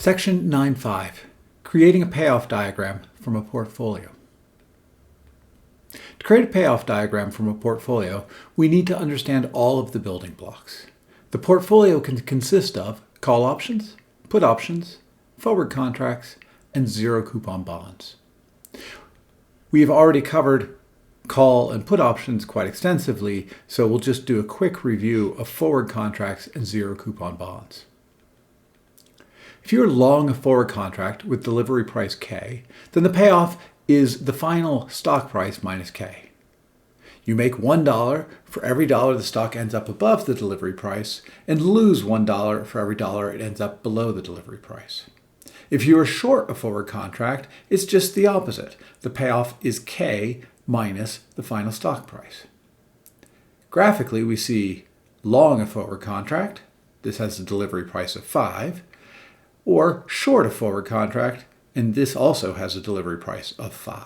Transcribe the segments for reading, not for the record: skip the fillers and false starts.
Section 9.5, Creating a Payoff Diagram from a Portfolio. To create a payoff diagram from a portfolio, we need to understand all of the building blocks. The portfolio can consist of call options, put options, forward contracts, and zero coupon bonds. We have already covered call and put options quite extensively, so we'll just do a quick review of forward contracts and zero coupon bonds. If you're long a forward contract with delivery price K, then the payoff is the final stock price minus K. You make $1 for every dollar the stock ends up above the delivery price and lose $1 for every dollar it ends up below the delivery price. If you are short a forward contract, it's just the opposite. The payoff is K minus the final stock price. Graphically, we see long a forward contract. This has a delivery price of 5. Or short a forward contract, and this also has a delivery price of 5.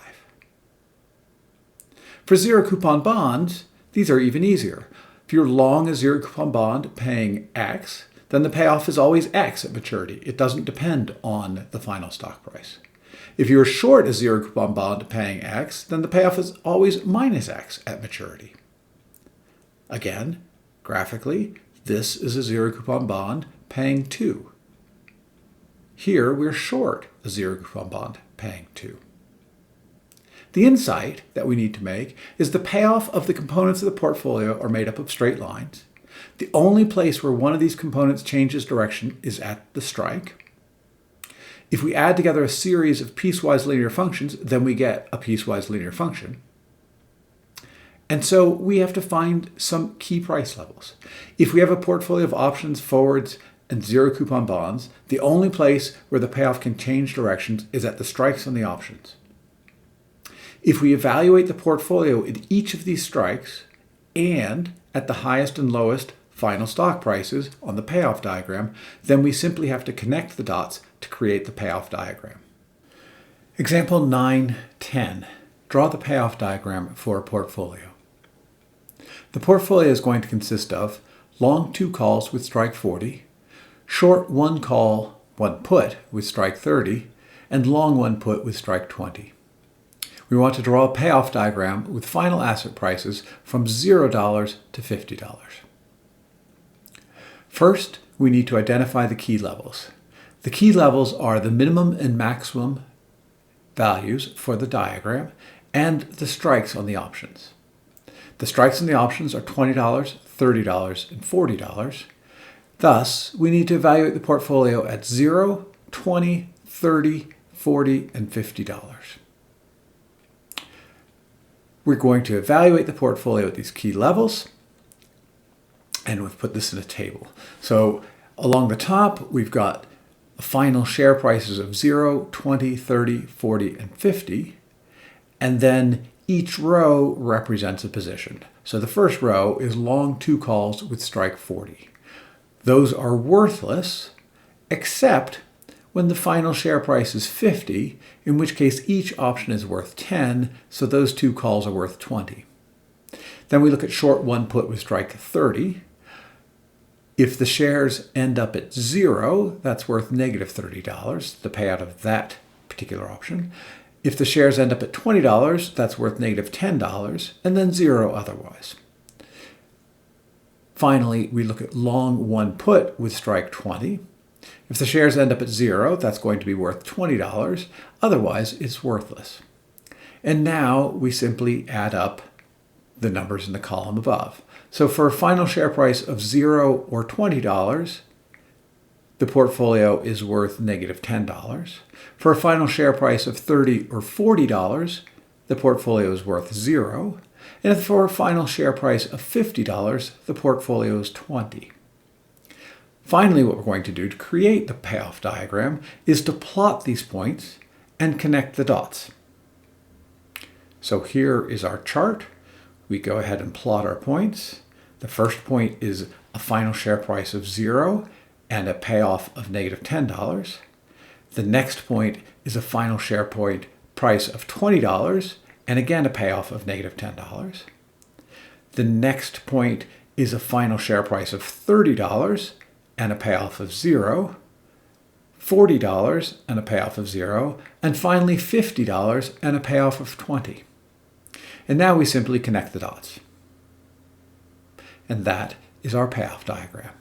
For zero coupon bonds, these are even easier. If you're long a zero coupon bond paying X, then the payoff is always X at maturity. It doesn't depend on the final stock price. If you're short a zero coupon bond paying X, then the payoff is always minus X at maturity. Again, graphically, this is a zero coupon bond paying 2. Here, we're short a zero coupon bond paying 2. The insight that we need to make is the payoff of the components of the portfolio are made up of straight lines. The only place where one of these components changes direction is at the strike. If we add together a series of piecewise linear functions, then we get a piecewise linear function. And so we have to find some key price levels. If we have a portfolio of options, forwards, and zero coupon bonds, the only place where the payoff can change directions is at the strikes on the options. If we evaluate the portfolio at each of these strikes and at the highest and lowest final stock prices on the payoff diagram, then we simply have to connect the dots to create the payoff diagram. Example 9.10. Draw the payoff diagram for a portfolio. The portfolio is going to consist of long 2 calls with strike 40, short 1 call, 1 put with strike 30, and long 1 put with strike 20. We want to draw a payoff diagram with final asset prices from $0 to $50. First, we need to identify the key levels. The key levels are the minimum and maximum values for the diagram and the strikes on the options. The strikes on the options are $20, $30, and $40. Thus, we need to evaluate the portfolio at $0, $20, $30, $40, and $50. We're going to evaluate the portfolio at these key levels, and we've put this in a table. So along the top, we've got final share prices of 0, 20, 30, 40, and 50, and then each row represents a position. So the first row is long 2 calls with strike 40. Those are worthless, except when the final share price is 50, in which case each option is worth 10, so those 2 calls are worth 20. Then we look at short 1 put with strike 30. If the shares end up at 0, that's worth negative $30, the payout of that particular option. If the shares end up at $20, that's worth negative $10, and then 0 otherwise. Finally, we look at long 1 put with strike 20. If the shares end up at 0, that's going to be worth $20. Otherwise, it's worthless. And now we simply add up the numbers in the column above. So for a final share price of 0 or $20, the portfolio is worth negative $10. For a final share price of $30 or $40, the portfolio is worth 0. And for a final share price of $50, the portfolio is 20. Finally, what we're going to do to create the payoff diagram is to plot these points and connect the dots. So here is our chart. We go ahead and plot our points. The first point is a final share price of 0 and a payoff of negative $10. The next point is a final share point price of $20 and again a payoff of negative $10. The next point is a final share price of $30 and a payoff of 0. $40 and a payoff of 0, and finally $50 and a payoff of 20. And now we simply connect the dots. And that is our payoff diagram.